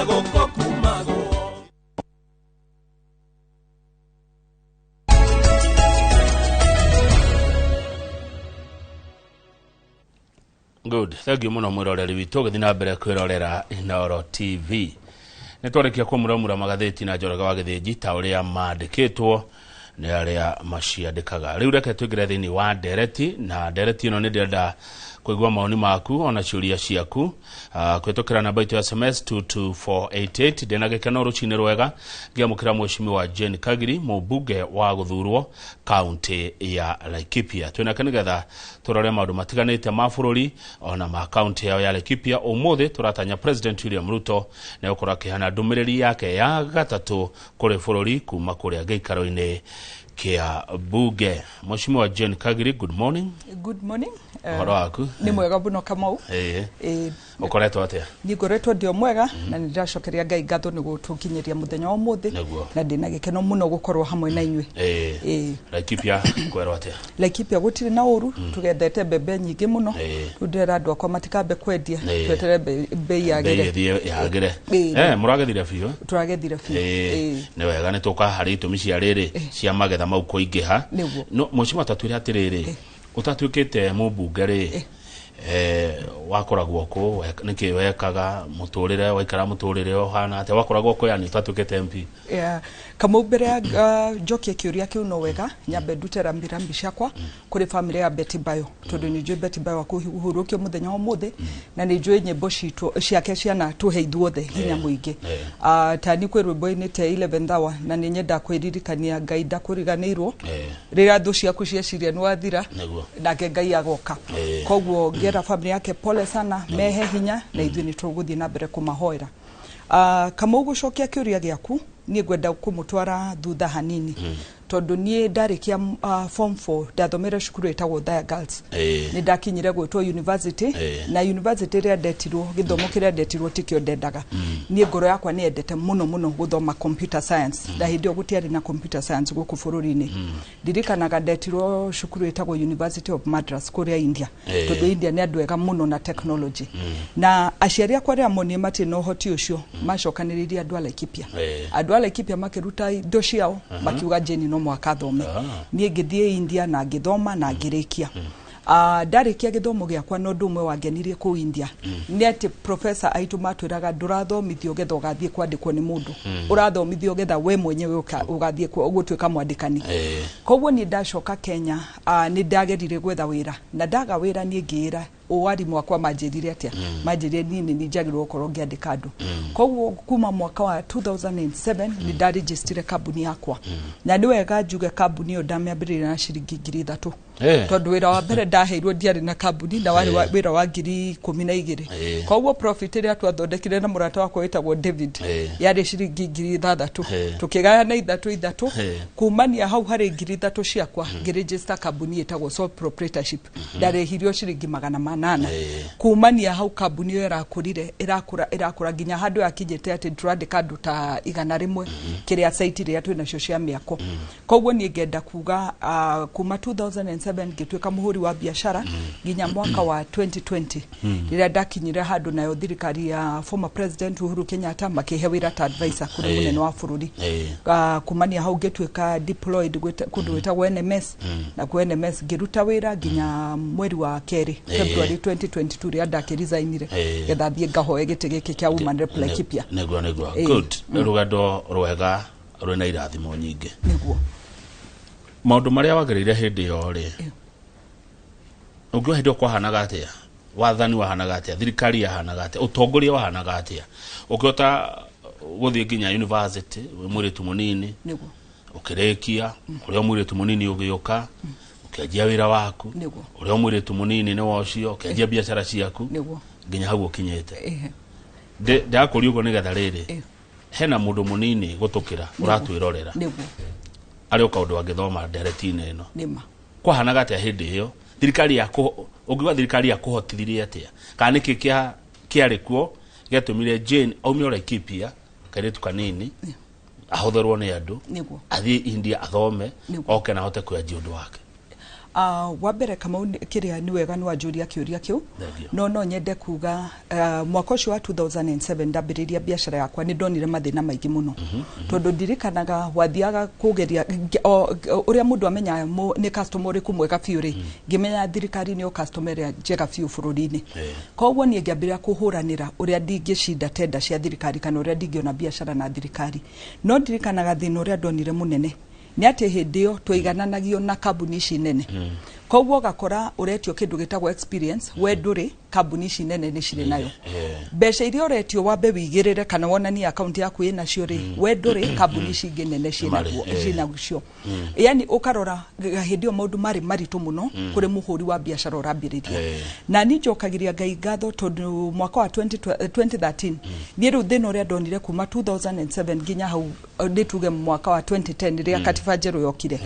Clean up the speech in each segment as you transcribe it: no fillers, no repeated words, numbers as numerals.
goko kumago. Good. Thank you muno mwiroreri witu githina mbere kwirorera Inooro TV. Nitwarekia kumuramura magatheti na Njoroge wa Githĩnji ta uria mandikitwo ni aria maciandikaga. Riu reke twingire thini wa ndereti na ndereti ino ni ndirenda kuigua maoni maku ona ciuria ciaku kwitukira namba itu ya SMS 22488 ndina gikeno rucini rwega ngiamukira mweshimiwa Jane Kagiri mubunge wa guthurwo county ya Laikipia. Twina kanigetha turore maundu matiganite ma bururi ona ma county ya Laikipia. Umuthi turatanya President William Ruto na ukora kihana ndumiriri yake ya gatatu kuri bururi kuma kuria giikaro-ini kia bunge. Mweshimiwa Jane Kagiri, good morning. Good morning. Waraku. Ni mwega buno Kamau. Ukoretwo atia? Ni ngoretwo ndio mwega na niracokeria Ngai ngatho ni gutukinyiria muthenya wa muthi na ndina gikeno muno gukorwo hamwe na inywe. Laikipia kwerwo atia? Laikipia gutiri na uru tugethete mbembe nyingi muno ndira andu akwa matikambe kwendia twetere bei yagire. Muragethire biu? Turagethire biu. Ni wega ni tuka hari itumi cia riri cia magetha mau kuingiha. No mucima tatwire atiriri utatuikite mubunge ri wakoragwo ko niki wekaga muturire waikara muturire ohana ate wakoragwo ko yani utatuikite MP. Kama ubere joki kiuria kiu no wega nyambe ndutera mbirambi ciakwa kuri family ya Betty Bayo tondu ni njui Betty Bayo akuhurukio muthenya wa muthi na ni njui nyimbo citu ciake ciana tuheithuothe hinya muingi tani kwi rwimbo ini te 11th hour na ni nyenda kwiririkania Ngai ndakuriganirwo rira thu ciaku cieciria ni wathira nake Ngai agoka koguo ngera family yake pole sana mehe hinya na ithui ni tuguthie na mbere kumahoera. Kama ugucokia kiuria giaku ni gwenda kumutwara thutha hanini tondu nie ndarikia form 4 ndathomera cukuru etagwo Thaya Girls ni ndakinyire gwitwo university na university ria ndetirwo githomo kiria ndetirwo tikio ndendaga nie ngoro yakwa ni endete muno guthoma computer science na hindi ogutiari na computer science guku bururi-ini ndirikanaga ndetirwo cukuru etagwo University of Madras kuria India tondu India ni andu ega muno na technology na aciari akwa ria monie mati no hoti ucio macokaniriria andu a Laikipia andu a Laikipia makiruta indo ciao makiuga Jeni no mwaka thome nie ngithie India na ngithoma na ngirikia ndarikia githomo giakwa no ndumwe wangenirie ku India ni ati professor aitu matwiraga ndurathomithio getho gathie kwandikwo ni mundu urathomithio getha we mwenyewe ugathie gutwika mwandikani koguo ni ndacoka Kenya ni ndagerire gwetha wira na ndaga wira ni ngira wari mwakwa manjirire atia manjirire nini ni njagirwo gukorwo ngiandika andu koguo kuma mwaka wa 2007 ni ndaregister kambuni yakwa na ni wega njuge kambuni yo ndamiambirira na ciringi 3,000 tondu wira wa mbere ndaheirwo ndiari na kambuni na wari wira wa 12,000 koguo profit ria twathondekire na murata wakwa wetagwo David yari ciringi 3,000 tukigaya na 3 kumania hau hari 3,000 ciakwa ngiregister kambuni etagwo sole proprietorship ndarehirio ciringi 800 kumania hau kambuni yo irakura ginya handu yakijete ati turandika andu ta 100 kiria site ria twina cio cia miako koguo ni ngenda kuga kuma 2007 ngitwika muhuri wa biashara ginya mwaka wa 2020 rira ndakinyire handu nayo thirikari ya former president Uhuru Kenyatta makihe wira ta advisor kuri munene wa bururi kumania hau ngitwika deployed kundu wetagwo NMS na ku NMS ngiruta wira ginya mweri wa keri February 2022 ria ndakirizainire getha thie ngahoe gite giki kia Women Rep Laikipia negwa good rugado rwega rwena irathimo nyingi niguo maundu maria wagereire hindi yo ri ugwe hindi kwahanaga atia wathani wahanaga atia thirikari yahanaga atia utongoria wahanaga atia ukiota guthie nginya university mwiritu munini niguo ukirekia uria mwiritu munini ugioka ukianjia wira waku uria mwiritu munini ni wocio ukianjia biashara ciaku nginya hau ukinyete ndakuri ugo nigetha riri hena mundu munini gutukira uratwirorera ari ukaundu angithoma nderetine ino nima kwahanaga atia hindi iyo thirikari yako ugiwa thirikari yakuhotithirie atia kana niki kiari kuo getumire Jane aumio Laikipia kairetu kanini ahotherwo ni andu athie India athome oke na hote kuya undu wake Wambere kama kiria ni wega ni wajuria kiuria kiu no nyende kuga mwaka ucio wa 2007 ndambiriria biashara yakwa ni ndonire mathina maingi muno tondu ndirikanaga wathiaga kugeria uria mundu amenya ni customer uri kumwega biu ri ngimenya thirikari ni o customer ya njega biu bururi-ini koguo ni ngiambiria kuhuranira uria ndingicinda tenda cia thirikari kana uria ndingiona biashara na thirikari no ndirikanaga thina uria ndonire munene ni ati hindi yo twigananagio na kambuni ici nene koguo gakora uretio kindu gitagwo experience we nduri kambuni ici nene ni cire nayo mbeca iria uretio wambe wigirire kana wonani account yaku ina cio ri we nduri kambuni ici ingi nene cinaguo yani ukarora hindi yo maundu mari maritu muno kuri muhuri wa biashara urambiriria na ni njokagiria Ngai ngatho tondu mwaka wa 2013 ni riu thina uria ndonire kuma 2007 nginya hau ndituge mwaka wa 2010 ria katiba njeru yokire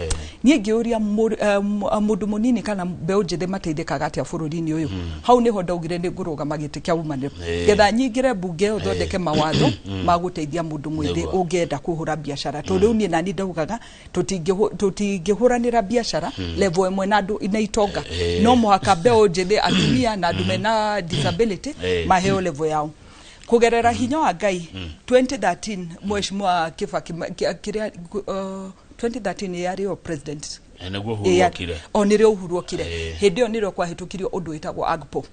ni ngiuria mundu munini kana mbeu njithe mateithikaga atia bururi-ini uyu hau niho ndaugire ni ngurugama giti kia umaniro getha nyingire bunge uthondeke mawatho maguteithia mundu mwithi ungienda kuhura biashara tondu ni nani ndaugaga tutingihuranira biashara level imwe na andu ina itonga no muhaka mbeu njithe atumia na andu mena disability maheo level yao kugerera hinya wa Ngai 2013 mheshimiwa Kibaki kiria 2013 yari o president enaguo huruokire onire uhuruokire hindi yo niro kwahitukirio undu witagwo agpo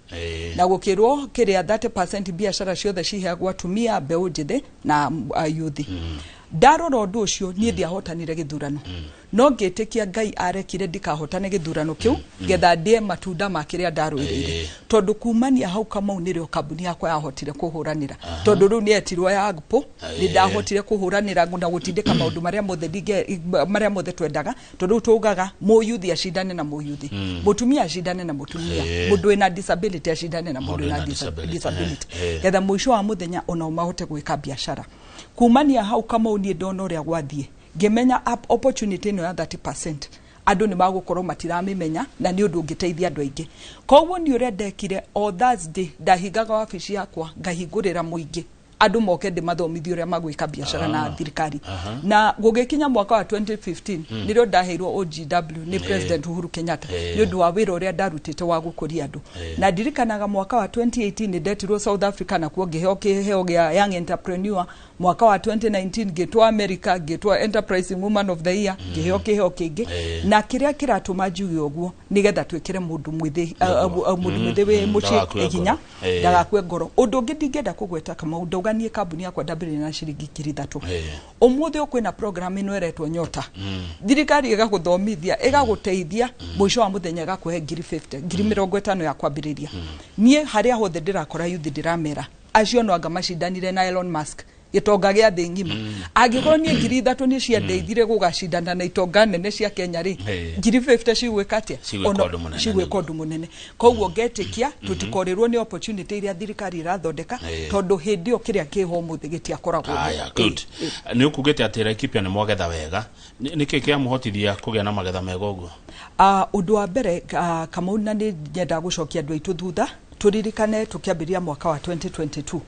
na gukirwo kiria 30% biashara ciothe ciheagwo atumia mbeu njithe na youth ndarora undu ucio nie ndiahotanire githurano no ngitikia Ngai arekire ndikahotane githurano kiu getha ndie matunda makiria ndaruirire tondu kumania hau kama unirio kambuni yakwa yahotire kuhuranira tondu riu nietirwo ya agpo ni ndahotire kuhuranira na gutindika maundu maria mothe twendaga tondu tugaga muyuthi acindane na muyuthi mutumia acindane na mutumia mundu ina disability acindane na mundu ina disability getha mwisho wa muthenya ona mahote gwika biashara kumania hau kama unie ndona uria gwathie ngimenya opportunity no ya 30% andu ni magukorwo matiramimenya na ni undu ungiteithia andu aingi koguo ni uria ndekire o Thursday ndahingaga wabici yakwa ngahingurira muingi andu moke ndimathomithio uria magwika biashara na thirikari na gugikinya mwaka wa 2015 nirio ndaheirwo OGW ni President Uhuru Kenyatta ni undu wa wira uria ndarutite wa gukuria andu na ndirikanaga mwaka wa 2018 ndetirwo South Africa na kuo ngiheo gia Young Entrepreneur mwaka wa 2019 gitwa America gitwa Enterprising Woman of the Year ngiheo kingi na kiria kiratuma njuge uguo nigetha twikire mundu mwithi we muci eginya ndagakwe ngoro undu ungi ndingenda kugweta kama ndoganie kambuni yakwa ndambire na ciringi 3,000 umuthi ukwina program ino eretwo Nyota thirikari igaguthomithia igaguteithia mwisho wa muthenya igakuhe 50,000 50,000 ya kwambiriria nie haria hothe ndirakora youth ndiramera acio no anga macindanire na Elon Musk itonga gia thi ngima angikorwo nie 3,000 ni cia ndeithire gugacindana na itonga nene cia Kenya ri 50,000 cigwikatia cigwika undu munene koguo ngetikia tutikorirwo ni opportunity iria thirikari irathondeka tondu hindi yo kiria kiho muthi gitiakoragwo good ni ukugete atira ikipia ni mwagetha wega niki kia muhotithia kugia na magetha mega uguo undu wa mbere kama una ni nyenda gucokia andu aitu thutha turirikane tukiambiria mwaka wa 2022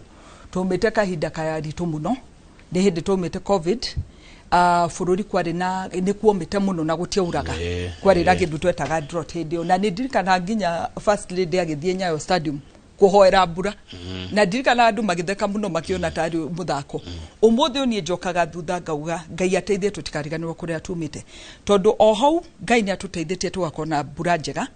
tumite kahinda karitu muno ni hindi tumite covid fururi kwari na ni kuomite muno na gutiauraga kwari na kindu twetaga drought hindi na ni ndirikana nginya first lady agithie Nyayo Stadium kuhoera mbura na ndirikana andu magitheka muno makiona tari muthako umuthi oni njokaga thutha ngauga Ngai ateithie tutikariganirwo kuria tumite tondu o hau Ngai ni atuteithĩtie tugakona mbura njega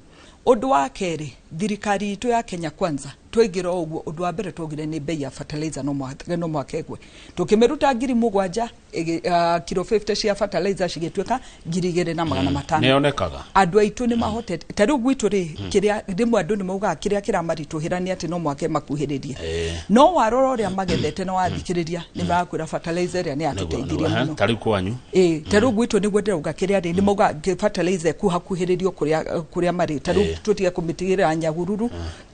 undu wa keri thirikari itu ya Kenya Kwanza twigira uguo undu wa mbere twogire ni bei ya fertilizer no mwakegwe tukimeruta 7,000 kilo 50 cia fertilizer cigitweka 2,500 neonekaga andu aitu ni mahotete tari gwitu ri kiria rimwe andu ni mauga kiria kiramarituhirani ati no mwake makuhiririe no warora uria magethete no wathikiriria ni marakwira fertilizer ya ni atuteithirie muno tari kwanyu tari gwitu ni gwendera kiria ri ni mauga fertilizer kuhakuhiririo kuria mari tari tutige kumitigira Nyahururu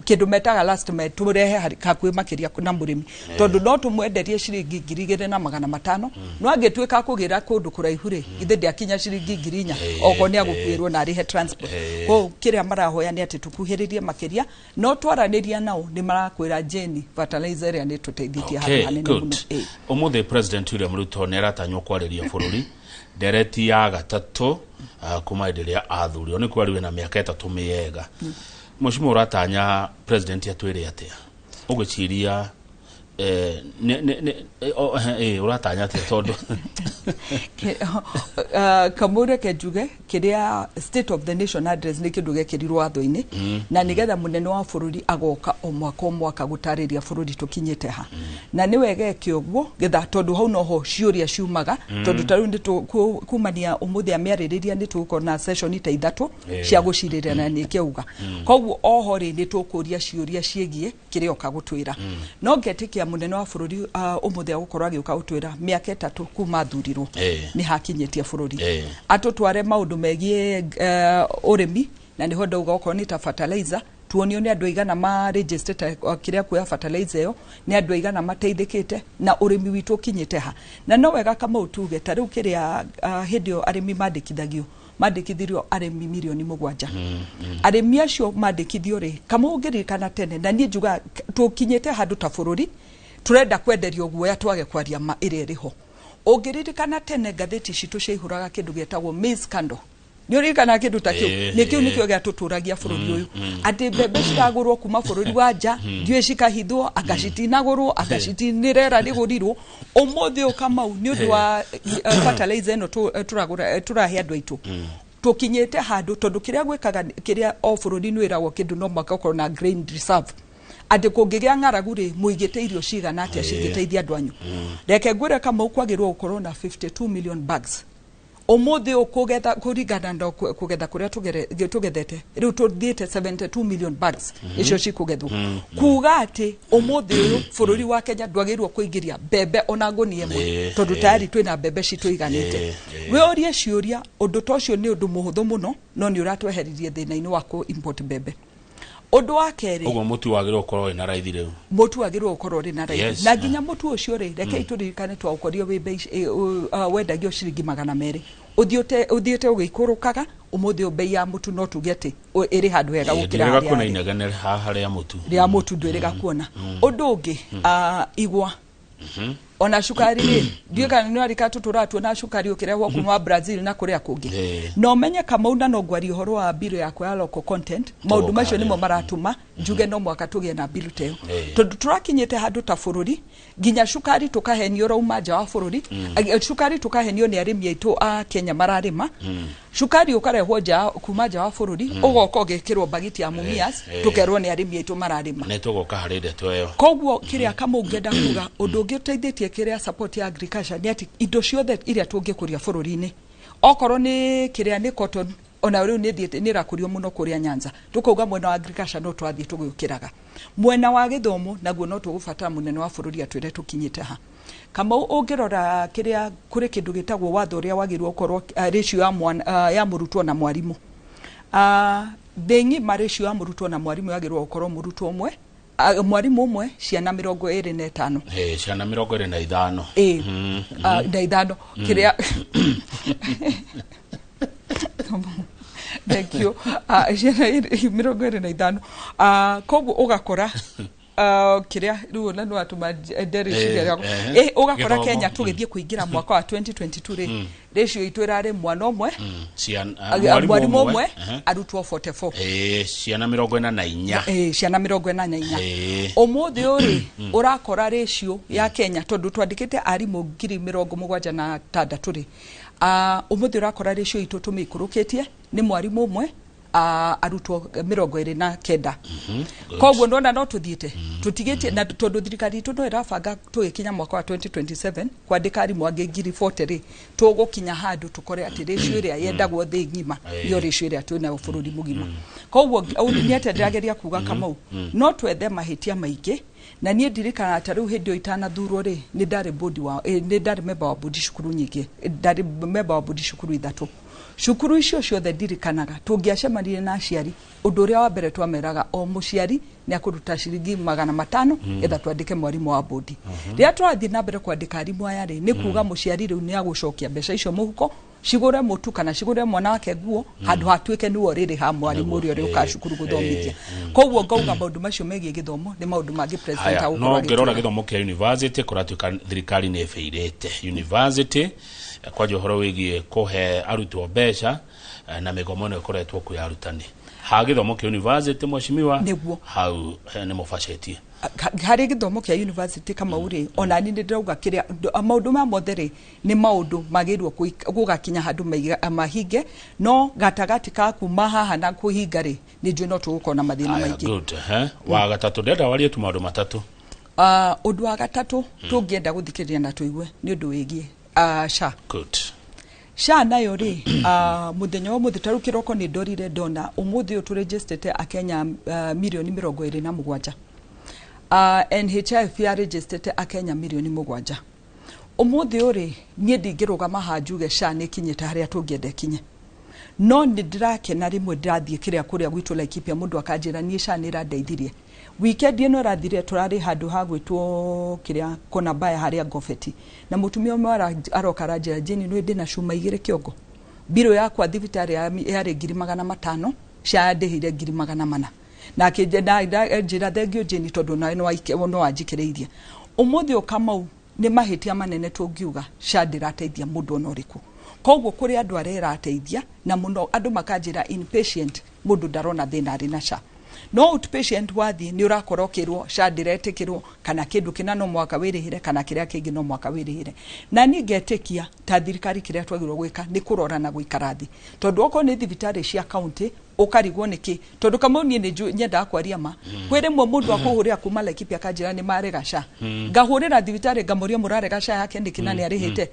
kindu metaga last me turehe hakwi makiria na murimi tondu no tumwenderie ciringi 2,500 no angetwika kugira kundu kuraihu ri ithe ndiakinya ciringi 4,000 oko ni agukwirwo na arihe transport ko kiria marahoya ni ati tukuhiririe makiria no twaraniria nao ni marakwira Jeni fertilizer ya ni tuteithitie hanene muno umuthi president William Ruto ne ratanywo kwariria bururi dereti ya gatatu kuma idiria athurio ni kwariwe na miaka 3 miega mushimo ratanya president atwire atia uguciria uratanya atia tondu kamure kejuge kiria state of the nation address ni kindu gekirirwo atho-ini na nigetha munene wa bururi agoka omwaka gutariria bururi tukinyite ha na ni wege kiogwo getha tondu hau noho ciuria ciumaga tondu taru ndi kumania umuthi amiaririria ni tukona session ita 3 cia gucirirana ni kiuga koguo oho ri ni tukuria ciuria ciegie kiria okagutwira no ngetikia munene wa bururi umuthi agukorwa agiuka utwira miaka 3 kuma thurirwo ni hakinyetia bururi atutware maundu megie urimi na ni hondo goko ni ta fertilizer tuonio ni andu aigana ma register kiria kuya fertilizer yo ni andu aigana mateithikite na urimi witu kinyite ha na no wega kama utuge ta riu kiria hindio arimi mandikithirio arimi milioni 7 arimi acio mandikithio ri kama ungirikana tene na ni njuga tukinyite handu ta bururi turenda kwenderio guoya twage kwaria ma ire riho ungiririkana tene ngatheti citu ciihuraga kindu getagwo maize scandal niurikana kindu ta kiu nikio gya tuturagia bururi uyu ati bebe ciragurwo kuma bururi wa nja ndiwe cikahithwo agacitinagurwo agacitinirera rigurirwo umuthi ukamau ni undu wa fertilizer eno turahe andu aitu tukinyite handu tondu kiria gwikaga kiria o bururi ni wiragwo kindu no mwaka ukorwo na grain reserve ati kungigia ng'aragu ri muigite irio cigana atia cingiteithia andu anyu reke ngwire kama ukwagirwo ukorwo na 52 million bags umuthi ukugetha kurigana ndo kugetha kuria tugethete riu tuthiite 72 million bags icio cikugethwo kuga ati umuthi uyu bururi wa Kenya ndwagirwo kuingiria bebe ona nguni emwe tondu tayari twina bebe cituiganite we orie ciuria undu tocio ni undu muhuthu muno no ni uratweheririe thina-ini wa ku import bebe undu wa keri ugo mutu wagirwo ukorwo na raithi riu mutu wagirwo ukorwo ri na raithi na nginya mutu ucio ri reke iturikane twa ukorio we wendagio ciringi 200 uthiete ugikurukaga umuthi bei ya mutu no tugete iri handu hega gukira haria kuna inagane haria mutu ria mutu ndwirega kuona undu ungi igwa ona shukari ri ndiuka ni arika tuturatu na shukari ukirehwo kuma Brazil na kuria kungi no menye kama una no gwari horo wa biro ya kwa local content maundu macio nimo maratuma njuge no mwaka tugie na biru teo tondu turakinyite handu ta bururi ginya shukari tukahenio rauma nja wa bururi shukari tukahenio ni arimi aitu a Kenya mararima shukari ukarehwo nja kuma nja wa bururi ugoka ugikirwo bagiti ya mumias tukerwo ni arimi aitu mararima ne tugoka harinde tweyo koguo kiria kama ungenda kuga undu ungiteithĩtie kiria support ya agriculture ni ati indo ciothe iria tungikuria bururi-ini okorwo ni kiria ni cotton ona riu ni thiete ni rakurio muno kuria Nyanza tukauga mwena wa agriculture no twathie tugukiraga mwena wa githomo naguo no tugubatara munene wa bururi atwire tukinyite ha kama ungirora kiria kuri kindu gitagwo watho ria wagirwo korwo ratio ya murutwo na mwarimu bengi ratio ya murutwo na mwarimu yagirwo korwo murutwo umwe mwarimu umwe ciana 25 ciana 25 na ithano kiria thank you ciana 25 koguo ugakora kiria riu na no atuma nderi ciria ugakora Kenya tugithie kuingira mwaka wa 2022 ri ratio itu irari mwana umwe mwarimu umwe arutwo 44 ciana 44 ciana 44 umuthi uri urakora ratio ya Kenya tondu twandikite arimu 76 ri umuthi urakora ratio itu tumikurukitie ni mwarimu umwe arutwo 29 koguo ndona no tuthiite tutigitie na tondu thirikari itu no irabanga tugikinya mwaka wa 2027 kwandika arimu angi 40 ri tugukinya handu tukore ati ratio iria yendagwo thi ngima iyo ratio iria twina bururi mugima koguo ni ate ndirageria kuga kamau no twethe mahitia maingi na nie ndirikana ata riu hindio itana thurwo ri ni ndari bodi wa ni ndari member wa bodi cukuru nyingi ndari member wa bodi cukuru 3 cukuru icio ciothe ndirikanaga tungiacemanire na aciari undu uria wa mbere twameraga o muciari ni akuruta ciringi 500 etha twandike mwarimu wa bodi ria twathie na mbere kwandika arimu aya ri ni kuga muciari riu ni agucokia mbeca icio muhuko cigure mutu kana cigure mwana wake nguo handu hatuike ni woriri ha mwarimu uria uri uka cukuru guthomithia koguo ngauga maundu macio megie githomo ni maundu mangi president agukora no ngirora githomo kia university kuratuika thirikari ni feirete university kwa johoro wigie kuhe arutwo mbeca na migomo no ikoretwo ku arutani ha githomo kia university mwashimiwa hau ni mufacetie hari githomo kia university kama uri ona ni ndirauga kiria maundu ma motheri ni maundu magirwo gugakinya handu mahinge no gatagati ka kuma haha na kuhinga ri ni njui no tugukona mathina maingi good wa gatatu ndenda warie tu maundu matatu undu wa gatatu tungienda guthikiriria na tuigue ni undu wigie sha good sha nayo ri muthenya wa muthitaru kiroko ni ndorire ndona umuthi uturegistrete akenya milioni 27 NHIF ya registrete akenya milioni 7 umuthi uri nie ndingirugama hanjuge sha ni kinyite haria tungiende kinye no ni ndirakena rimwe ndirathie kiria kuria gwitu Laikipia mundu akanjira nie sha ni randeithirie weekend ino rathire turari handu hagwitwo kiria kona baya haria Gofeti na mutumia umwe aroka ranjira jeni no ndina cuma igire kiongo biro yakwa thibitari yari 500 sha ndehire 400 na kijenda njira thengio jeni tondu na no waike no wanjikireirie umuthi ukamau ni mahitia manene tungiuga sha ndirateithia mundu onoriku koguo kuri andu arera ateithia na muno andu makanjira inpatient mundu ndarona thina ari na sha no outpatient wathi ni urakorokirwo sha ndiretikirwo kana kindu kina no mwaka wirihire kana kiria kingi no mwaka wirihire na ni ngetekia ta thirikari kiria twagirwo gwika ni kurora na guikarathi tondu oko ni thibitari cia county ukarigwo niki tondu kama ni nyenda akwaria ma kwire mwe mundu akuhuria kuma Laikipia kanjira ni marega sha ngahurira thibitari ngamuria murarega sha yake ndikina ni arihite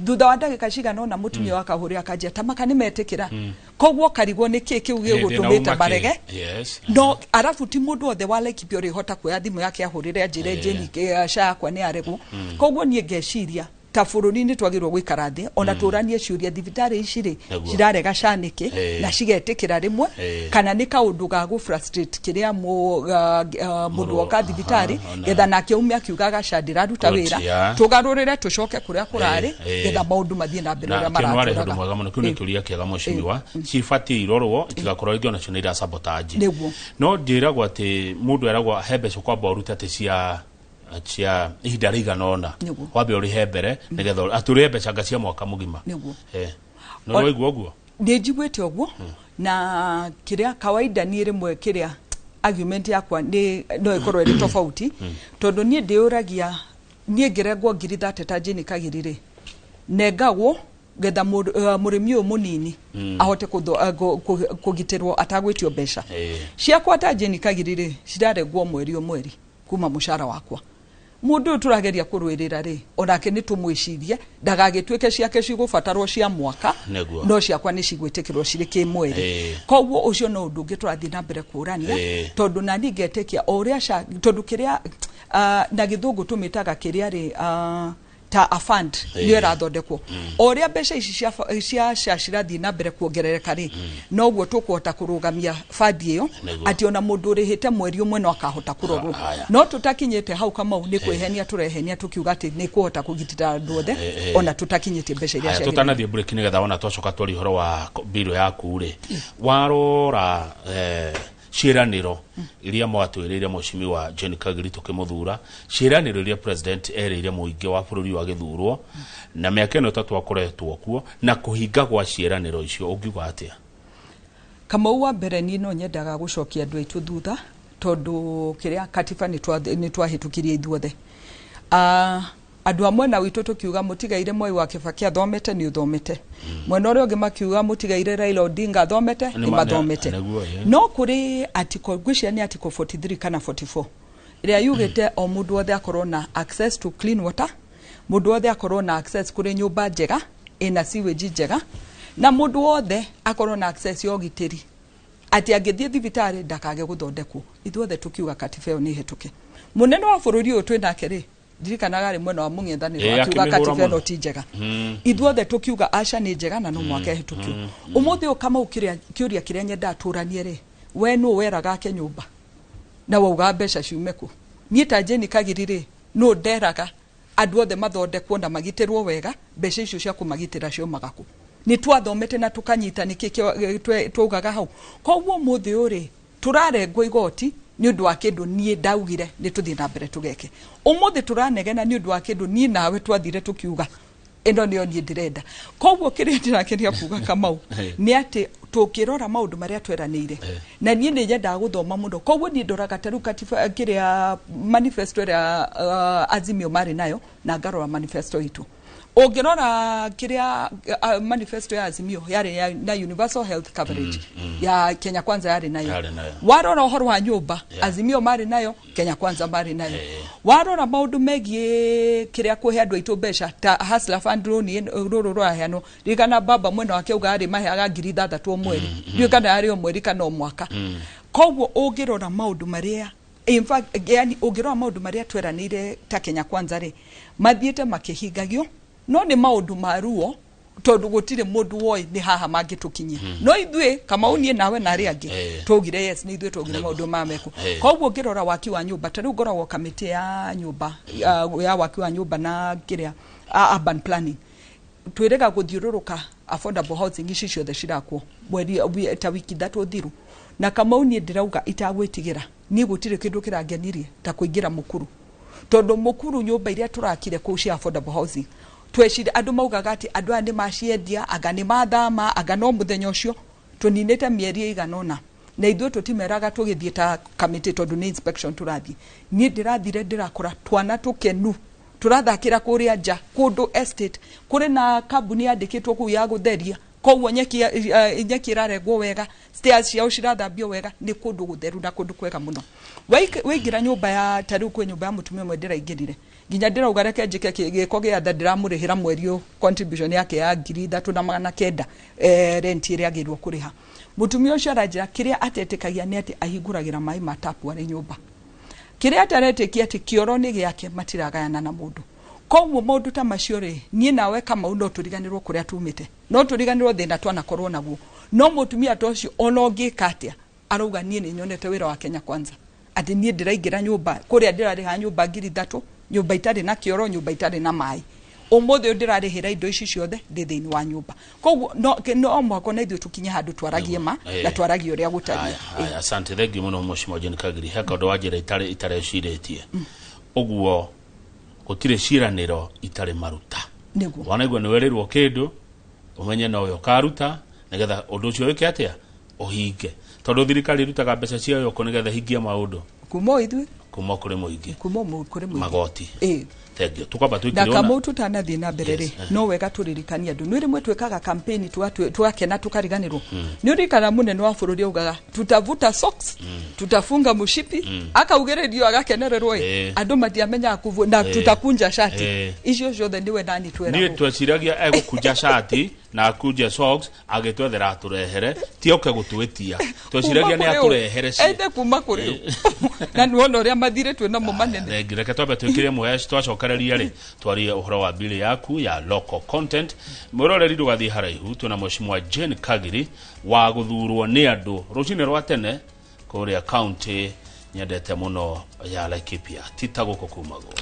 thutha wa ndagika cigana na mutumia wakahuria kanjira tamaka ni metikira koguo karigwo niki kiu gigutumita barege no arafu ti mundu othe wa Laikipia uri hota kuya thimu yake ahurire anjire jeni sha yakwa ni aregu koguo nie ngeciria ta bururi ni twagirwo gwikara thi ona turanie ciuria thibitari iciri cirarega shanike na cigetikira rimwe kana ni kaundu ga gu frustrate kiria mundu oka thibitari getha nake umia kiugaga shandira ruta wira tugarurire tucoke kuria kurari getha maundu mathie na mbere ria maraturaga na mwega muno kuni turia kiaga mucimiwa cibati irorwo itigakorwo igio nacio ni ira sabotage no njiragwo ati mundu eragwo hebece kwa boruta ati cia ihinda riganona wabe uri hebere nigetha ature mbeca cia mwaka mugima no roigwo guo ndi njigwete oguo na kiria kawaida ni rimwe kiria argument yakwa ni no ikorwo iri tofauti tondu ni ndiuragia ni ngiregwo ngiri 30 ta jeni kagirire negagwo getha murimi munini ahote kugitirwo atagwitio mbeca ciakwa ta jeni kagirire ciraregwo mweri kuma mushara wakwa mundu turageria kurwirira ri onake ni tumwicirie ndagagituike ciake cigubatarwo cia mwaka no ciakwa ni cigwitikirwo ciri ki mweri koguo ucio no undu ngiturathi na mbere kurania tondu nani ngetekia uria tondu kiria na githungu tumitaga kiria ri ta a fund ni rathondekwo uria mbeca ici cia cirathi na mbere kuongerereka ri no guo tukuhota kurugamia fund iyo ati ona mundu urihite mweri umwe no akahota kurorwo no tutakinyite hau kama ni kwehenia turehenia tukiuga ati ni kuhota kugitira andu othe ona tutakinyite mbeca iria cia tutanathie break ni getha ona twacoka twari horo wa biro yaku ri warora ciraniro iria mwatwirire mucimi wa John Kagiri tukimuthura ciraniro iria president erire muingi wa bururi wa githurwo na miaka ino tatu akoretwo kuo na kuhinga gwa ciraniro icio ungiuga atia kama uwa mbere ni no nyendaga gucokia andu aitu thutha tondu kiria katiba ni twahitukirie ithuothe andu amwe na witu tukiuga mutigaire Mwai wa Kibaki athomete ni uthomete mwena uria ungi makiuga mutigaire Raila Odinga athomete ni mathomete no kuri article gwicia ni article 43 kana 44 iria yugite o mundu othe akorwo na access to clean water mundu othe akorwo na access kuri nyumba njega ina sewage njega na mundu othe akorwo na access yo gitiri ati angithie thibitari ndakage guthondekwo ithuothe tukiuga katiba yo ni hetuke munene wa bururi uyu twinake ri dirikanaga ri mwena wa mung'ethaniro akiuga katiba no ti njega ithuothe tukiuga aca ni njega na no mwaka hitukio umuthi ukama ukiria kiria nyenda turanie ri we no weraga ke nyumba na wauga mbeca ciumeku nie ta Jane Kagiri no nderaga andu othe mathondekwo na magitirwo wega mbeca icio cia kumagitira cio magaku ni twathomete na tukanyita niki twaugaga hau koguo muthi uri turarengwo igoti ni undu wa kindu nie ndaugire ni tuthie na mbere tugeke umuthi turanegena ni undu wa kindu nie nawe twathire tukiuga endo nio nie ndirenda koguo kiria ndirakeria kuga Kamau ni ati tukirora maundu maria tweranire na nie ni nyenda guthoma muno koguo ni ndoraga taru katiba kiria manifesto ya Azimio mari nayo na ngarora manifesto itu ungirora kiria manifesto ya Azimio yari na universal health coverage ya Kenya Kwanza yari nayo warora uhoro wa nyumba Azimio mari nayo Kenya Kwanza mari nayo warora maundu megie kiria kuhe andu aitu mbeca ta Hustler Fund ruru rwahano rigana baba mwena wake ugari maheaga 6,000 mweri ndio kana yari o mweri kana o mwaka koguo ungirora maundu maria in fact yani ungirora maundu maria tweranire ta Kenya Kwanza ri mathiete makihingagio no ni maundu maruo tondu gutire mundu woi ni haha mangitukinyia no ithue kama unie nawe na ri angi tugire yes ni ithue tugire maundu mameku koguo ngirora waki wa nyumba tari ngoragwo kamiti ya nyumba ya waki wa nyumba na kiria urban planning twirega guthiururuka affordable housing ici ciothe cirakwo mweri ta wiki thatu thiru na kama unie ndirauga itagwitigira ni gutire kindu kirangenirie ta kuingira mukuru tondu mukuru nyumba iria turakire ku cia affordable housing tweshire andu maugaga ati andu andi maciendia aga ni mathama aga no muthenya ucio tuninete mieri iganona na ithuĩ tutimeraga tugithie ta committee tondu ni inspection turathi ni ndirathire ndirakora twana tukenu turathakira kuria nja kundu estate kuri na kambuni yandikitwo ku ya gutheria koguo nyeki irarengwo wega stairs ciao cirathambio wega ni kundu gutheru na kundu kwega muno waigira nyumba ya tariu kwe nyumba ya mutumia mwe ndiraingirire nginya ndirauga reke njike giko gia ndiramurihira mweri u contribution yake ya 3,900 rent iria agirwo kuriha mutumia ucio aranjira kiria atetekagia ni ati ahinguragira mai matapu ari nyumba kiria ataretekia ati kioro ni giake matiragayana na mundu koguo maundu ta macio ri nie nawe kama uno turiganirwo kuria tumite no turiganirwo thina twana korwo naguo no mutumia tocio ono ngikatia arauga nie ni nyonete wira wa Kenya Kwanza ati nie ndiraingira nyumba kuria ndirariha nyumba 3,000 nyumba itari na kioro nyumba itari na mai umuthi ndirarihira indo ici ciothe thini wa nyumba koguo no mwako na ithu tukinye handu twaragie ma na twaragie uria gutarie asante thegi muno Mheshimiwa Jane Kagiri heka ndo wajira itare ciretie uguo gutire ciraniro itare maruta niguo wanaigwa ni werirwo kindu umenye no yo karuta nigetha undu ucio wike atia uhinge tondu thirikari rutaga mbeca ciayo kunigetha hingia maundu kumo ithu kuma kuri muingi kumo kuri muingi magoti tegio tukwamba twikiriona na kama tutanathi na mbere ri no wega turirikania andu ni rimwe twekaga campaign twakena tukariganirwo ni urikana munene wa bururi ugaga tutavuta socks tutafunga mushipi akaugererio agakenererwo andu matiamenya kuvu na tutakunja shati icio ciothe niwe nani twera ni twaciragia egukunja shati na kunja socks agitwethera aturehere tioke gutwitia twaciragia ni aturehere ci ende kuma kuri na nuona uria mathire twena mo manene ngireke twambe twikire mwesh twacokereria ri twarie uhoro wa bili yaku ya local content muroreri rugathi haraihu tuna Mheshimiwa Jane Kagiri wa guthurwo ni andu rucine rwa tene kuria county nyendete muno ya Laikipia titaguko kumago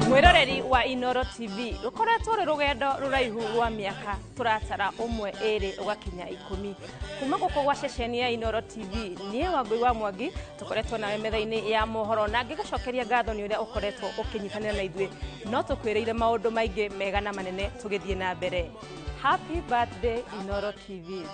mwiroreri wa Inoro TV rukoretwo rugendo ruraihu rwa miaka turatara umwe eri ugakinya 10 kuma guko gwa ceceni ya Inoro TV nie Wangui wa Mwangi tukoretwo nawe methaini ya mohoro na ngigacokeria ngatho ni uria ukoretwo ukinyitanira na ithwe no tukwireire maundu maingi mega na manene tugithie na mbere. Happy birthday Inoro TV.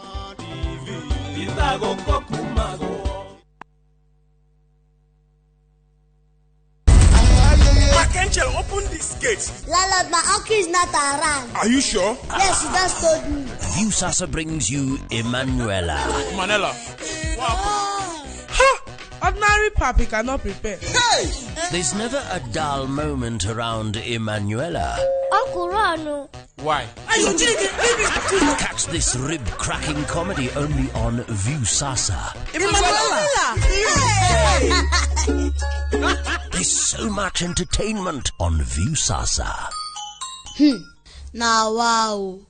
Angel, open this gate. Landlord, my uncle is not around. Are you sure? Yes, he just told me. Viusasa brings you Emanuela. Manela. Ha! Ordinary papi cannot prepare. Hey! There's never a dull moment around Emanuela. Furano. Why? Catch this rib-cracking comedy only on Viusasa. There's so much entertainment on Viusasa. Now wow.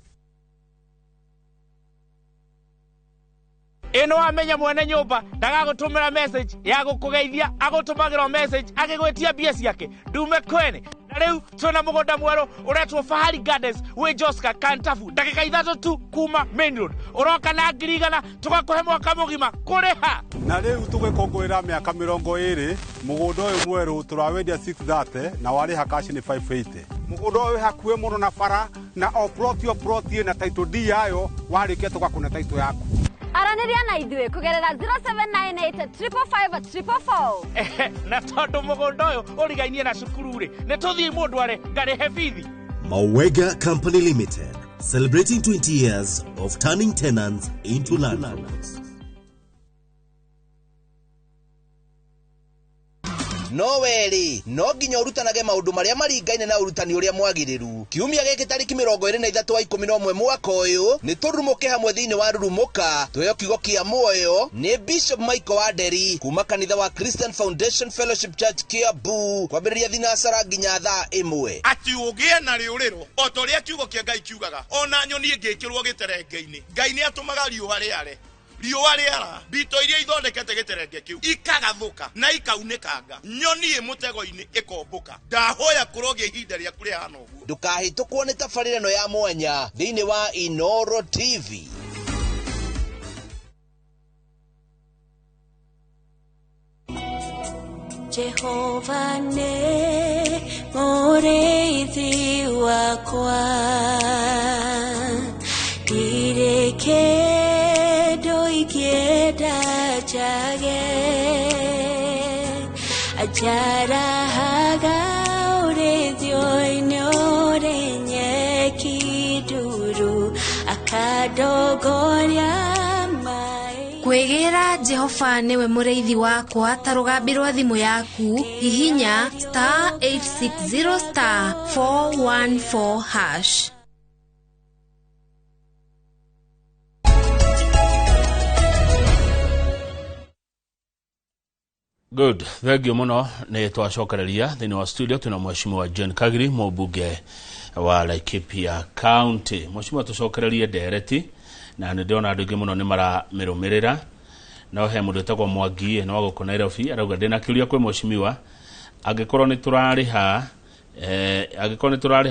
Eno amenya mwene nyumba ndagagutumira message ya gukugeithia agutumagira message agigwetia bia ciake ndume kwene na riu tuna mugunda mwero uretwo Fahari Gardens we Joska Kantafu ndagika 3 tu kuma main road uroka na ngirigana tugakuhe mwaka mugima kuriha na riu tugikongwira miaka 20 mugunda uyu mweru turawendia 630 na wari hakashi ni 580 mugunda uyu hakuwe muno na bara na oploti na title D yayo warike tugakuna title yaku Araniria na idwe kugerera 0798 na tondu mugunda uyu urigainie na cukuru ri ne tuthii mundu are ngarihe bithi Mawega Company Limited, celebrating 20 years of turning tenants into landlords. No weri no nginya urutanage maundu maria maringaine na urutani uria mwagiriru kiumia giki tariki 23 wa 11 mwaka uyu ni turumuke hamwe thiini wa rurumuka tuyo kigo kia muoyo ni Bishop Michael Waderi kuma kanitha wa Christian Foundation Fellowship Church Kiambu kwambiriria thinasara nginya thaa 1 ati ugie na riuriro otoria kiugo kia Ngai kiugaga ona nyoni ngikirwo giterengeini Ngai ni atumaga riuha riare riuha riara bito iria ithondekete giterenge kiu ikagathuka na ikaunekanga nyoni imutego-ini ikombuka ndahoya kurogia ihinda ria kuria hano guo ndukahitukwo ni tabarĩra ya mwanya thiini wa Inoro TV. Jehova ne mũrĩithi wakwa ndirĩ ikienda jage ajarahaga urithio-ini uri nyeki nduru akadogoria mai. Kwĩgira Jehova niwe mũrĩithi wakwa ta rũgambi rwa thimũ yaku hihinya *860 *414#. Good. Thank you muno. Ni twacokereria thini wa studio tuna mheshimiwa John Kagiri mubunge wa Laikipia County. Mheshimiwa tucokererie ndereti na ndiona andu ingi muno ni maramirumirira no he mundu etagwo Mwangi no wagoko Nairobi arauga ndina kiuria kwi mheshimiwa angikorwo ni turariha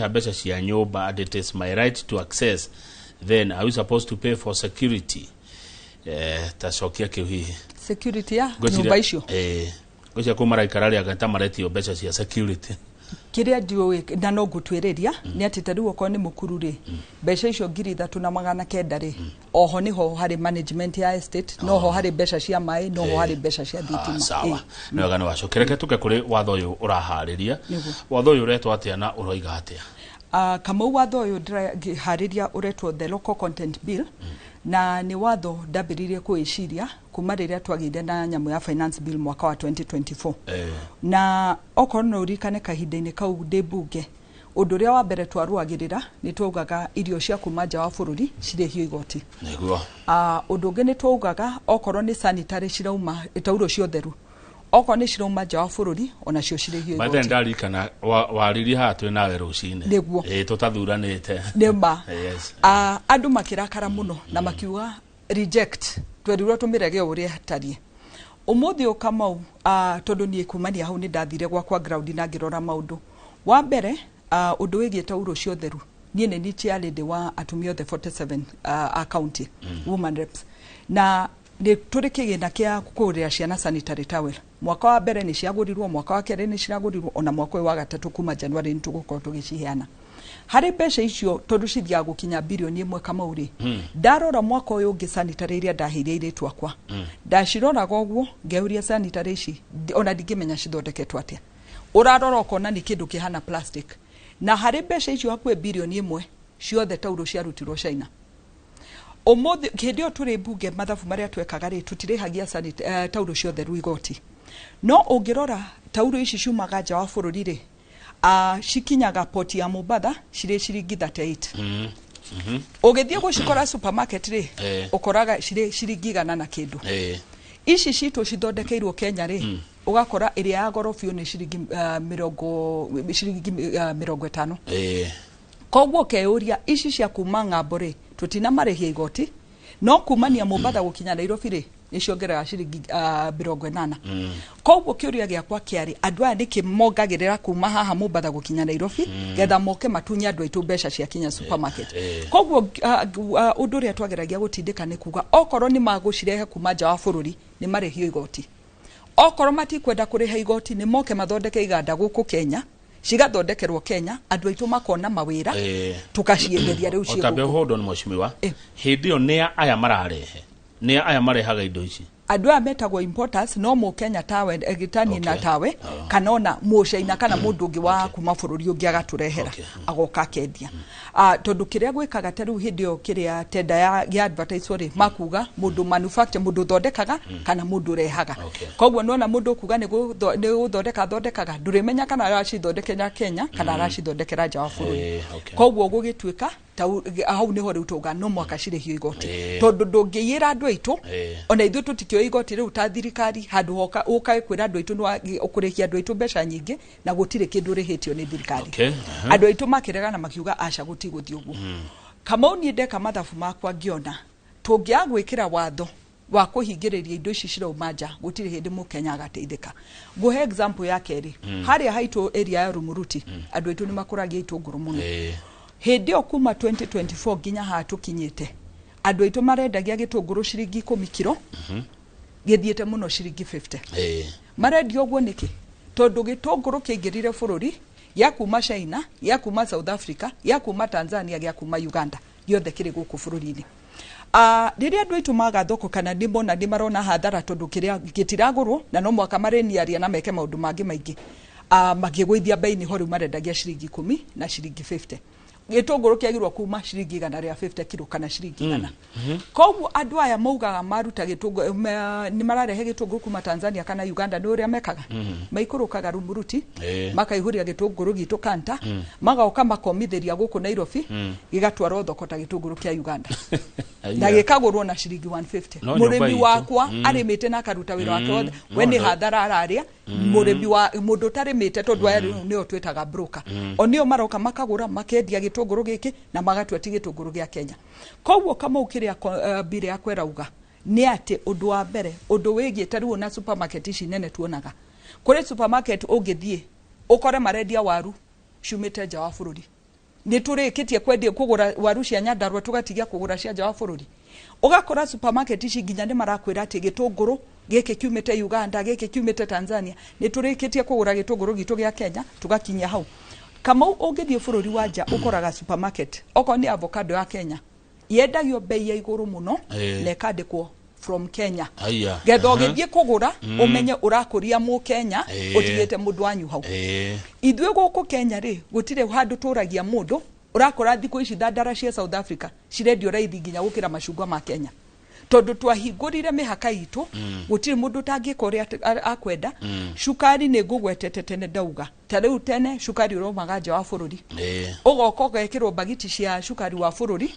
mbeca cia nyumba and it is my right to access, then are we supposed to pay for security? Tacokia kiuhi security ya nyumba icio gocia kumaraikara ria gata maretio mbeca cia security kiria ndiwe na no gutwereria ni ati tariwo ko ni mukuru ri mbeca icio 3,900 ri oho niho hari management ya estate noho hari mbeca cia mai noho hari mbeca cia thitima sawa no gano wacokereke tuke kuri watho uyu urahariria watho uyu uretwo atia na uroiga atia kama watho uyu hariria uretwo the local content bill na ni watho ndambiririe kuiciria kuma riria twagire na nyamu ya finance bill mwaka wa 2024 na okorwo no urikane kahinda-ini kau ndi bunge undu ria wa mbere twaruagirira ni twaugaga irio cia kuma nja wa bururi cirihio igoti niguo undu ungi ni twaugaga okorwo ni sanitary cirauma tauro cio theru okorwo ni cirauma nja wa bururi ona cio cirihio igoti bathe ndarikana wariri hatu nawe rucine niguo tutathuranite nima andu makirakara muno na makiuga reject twerirwo tumirege uria tarie umuthi ukamau tondu nie kumania hau ni ndathire gwakwa ground na ngirora maundu wa mbere undu wigie tauro cio theru nie ni chairlady wa atumia the 47 county woman reps na ni turi kigina kia kukuria ciana sanitary towel mwaka wa mbere ni ciagurirwo mwaka wa kere ni ciagurirwo ona mwaka wa gatatu kuma January ni tugukorwo tugiciheana hari mbeca icio tondu cithia gukinya bilioni 1 kama uri ndarora mwaka uyu ungi sanitary iria ndahirie iritu akwa ndaciroraga uguo ngeuria sanitary ici ona ndingimenya cithondeketwo atia urarora ukona ni kindu kihana plastic na hari mbeca icio hakwe bilioni 1 ciothe tauro ciarutirwo China umuthi kindio turi bunge mathabu maria twekaga ri tutirihagia tauro ciothe ruigoti no ungirora tauro ici ciumaga nja wa bururi ri cikinyaga poti ya Mombasa cirĩ ciringi 38 ũgĩthiĩ gũcikora supermarket rĩ ũkoraga cirĩ ciringi 100 na kĩndũ ici citũ cithondekeirwo Kenya rĩ ugakora ĩrĩa ya goro biũ nĩ ciringi 50 koguo keyũria ici cia kuma ng'ambo rĩ tutina marĩhia igoti no kumania Mombasa gũkinya Nairobi rĩ nĩciongerera ciringi 80 koguo kĩũria gĩakwa kĩarĩ andũ aya nĩkĩ mongagĩrĩra kuma haha Mombasa gũkinya Nairobi getha moke matunya andũ aitũ mbeca cia Kenya supermarket koguo ũndũ ũrĩa twageragia gũtindĩka nĩ kuga okorwo nĩ magũcirehe kuma nja wa bũrũri nĩ marĩhio igoti okorwo matikwenda kũrĩha igoti nĩ moke mathondeke iganda gũkũ Kenya cigathondekerwo Kenya andũ aitũ makona mawĩra tukacienderia rĩu ciĩ Otabe hold on mweshimiwa hĩndĩ ĩyo nĩ aya mararehe nĩ aya marehaga indo ici andũ aya metagwo importers no mu Kenya tawe gitani na tawe kana ona mũcaina kana mũndũ ũngĩ wa kuma bũrũri ũngĩ agaturehera agoka kendia tondu kĩrĩa gwĩkaga ta rĩu hĩndĩ ĩyo kĩrĩa tenda ya advertise rĩ makuga mũndũ manufacture mũndũ thondekaga kana mũndũ rehaga koguo nona mũndũ kuga nĩ gũthondekaga ndũrĩmenya kana aracithondekera Kenya kana aracithondekera nja wa bũrũri koguo gũgĩtuĩka hau niho rĩu tuga no mwaka cirĩhio igoti tondu ndũngĩyĩra andũ aitũ ona ithuĩ tũtikĩoĩ igoti rĩu ta thirikari handũ hoka ũkakwĩra andũ aitũ nĩ ũkũrĩhia andũ aitũ mbeca nyingĩ na gũtirĩ kĩndũ rĩhĩtio nĩ thirikari andũ aitũ makĩrega na makiuga aca gũtigũthiĩ ũguo Kamau niĩ ndeka mathabu makwa ngĩona tũngĩaga gwĩkĩra watho wa kũhingĩrĩria indo ici cirauma nja gũtirĩ hĩndĩ mũkenya agateithĩka ngũhe example ya kerĩ harĩa haitũ area ya Rumuruti andũ aitũ nĩ makũragia itũngũrũ mũno hĩndĩ ĩyo kuma 2024 nginya haha tũkinyĩte andũ aitũ marendagia gĩtũngũrũ ciringi 10 kilo gĩthiĩte mũno ciringi 50 marendia ũguo nĩkĩ tondu gĩtũngũrũ kĩingĩrire bũrũri ya kuma China ya kuma South Africa ya kuma Tanzania ya kuma Uganda gĩothe kĩrĩ gũkũ bũrũri-inĩ rĩrĩa andũ aitũ maga thoko kana ndĩmona ndĩmarona hathara tondu kĩrĩa gĩtiragũrwo na no mwaka mareniaria na meke maũndũ mangĩ maingĩ magĩgũithia bei nĩ hori marendagia ciringi 10 na ciringi 50 gĩtũngũrũ kĩagirwo kuma ciringi 150 kilo kana ciringi 100 koguo andũ aya maugaga maruta gĩtũngũrũ nĩ mararehe gĩtũngũrũ kuma Tanzania kana Uganda nĩ ũrĩa mekaga maikũrũkaga Rumuruti makaihũria gĩtũngũrũ gitũ kanta magoka makomithĩria gũkũ Nairobi gĩgatwarwo thoko ta gĩtũngũrũ kĩa Uganda na gĩkagũrwo na ciringi 150 mũrĩmi wakwa arĩmĩte na karuta wĩra wake wothe we nĩ hathara ararĩa mũrĩmi wa mũndũ tarĩmĩte tondu aya nĩo twĩtaga broker onio maroka makagũra makendia gĩtũngũrũ gĩkĩ na magatua ti gĩtũngũrũ gĩa Kenya koguo Kamau kĩrĩa bire ya kwerauga nĩ atĩ ũndũ wa mbere ũndũ wĩgiĩ tarĩu na supermarket ici nene tuonaga kũrĩ supermarket ũngĩthiĩ ũkore marendia waru ciumĩte nja wa bũrũri nĩ tũrĩkĩtie kwendia kũgũra waru cia Nyandarua tũgatigia kũgũra cia nja wa bũrũri ugakora supermarket ici nginya nĩ marakwĩra atĩ gĩtũngũrũ gĩkĩ kiumĩte Uganda gĩkĩ kiumĩte Tanzania nĩ tũrĩkĩtie kũgũra gĩtũngũrũ gitũ gĩa Kenya tugakinyia hau Kamau ũngĩthiĩ bũrũri wa nja ũkoraga supermarket okorwo nĩ avocado ya Kenya yendagio bei ya igũrũ mũno na ĩkandĩkwo from Kenya getha ũgĩthiĩ kũgũra ũmenye ũrakũria mũkenya ũtigĩte mũndũ wanyu hau ithuĩ gũkũ Kenya rĩ gũtirĩ handũ tũragia mũndũ ũrakora thikũ ici thandara cia South Africa cirendio raithi nginya gũkĩra macungwa ma Kenya tondu twahingũrire mĩhaka itũ gũtirĩ mũndũ tangĩka ũrĩa akwenda cukari nĩ ngũgwetete tene ndauga ta rĩu tene cukari ũromaga nja wa bũrũri ũgoka ũgekĩrwo bagiti cia cukari wa bũrũri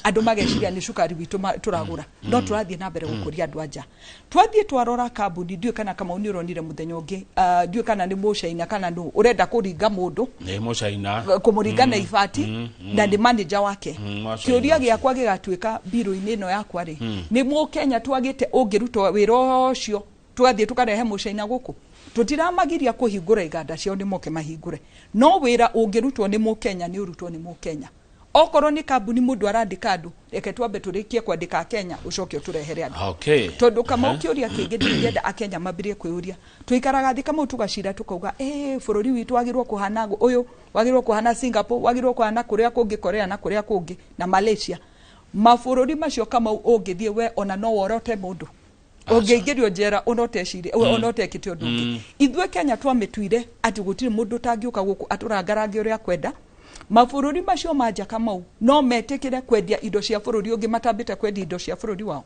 andũ mageciria nĩ cukari witũ tũragũra no tũrathiĩ na mbere gũkũria andũ anja twathiĩ twarora kambuni ndiũ kana Kamau nĩ ũronire mũthenya ũngĩ ndiũ kana nĩ mũcaina kana nũ ũrenda kũringa mũndũ nĩ mũcaina kũmũringa na ibati na nĩ manager wake kĩũria gĩakwa gĩgatuĩka biro-inĩ ĩno yakwa rĩ nĩ mũkenya twagĩte ũngĩrutwo wĩra ũcio tũgathiĩ tũkarehe mũcaina gũkũ tutiramagiria kũhingũra iganda ciao nĩ moke mahingũre no wĩra ũngĩrutwo nĩ mũkenya nĩ ũrutwo nĩ mũkenya okorwo nĩ kambuni mũndũ arandĩka andũ reke twambe tũrĩkie kwandĩka Kenya ũcoke ũtũrehere andũ tondu Kamau kĩũria kĩngĩ ndĩrenda akenya mambirie kwĩũria tuikaraga thĩ Kamau tugacira tukauga bũrũri witũ wagĩrĩirwo kũhana ũyũ wagĩrĩirwo kũhana Singapore wagĩrĩirwo kũhana kũrĩa kũngĩ Korea na kũrĩa kũngĩ na Malaysia mabũrũri macio Kamau ũngĩthiĩ we ona no worote mũndũ ũngĩingĩrio njera unote cire unote kĩte ũndũ ũngĩ ithuĩ Kenya twamĩtuire atĩ gũtirĩ mũndũ tangĩũka gũkũ atũrangarange ũrĩa kwenda mabũrũri macio manja Kamau no metĩkĩre kwendia indo cia bũrũri ũngĩ matambĩte kwendia indo cia bũrũri wao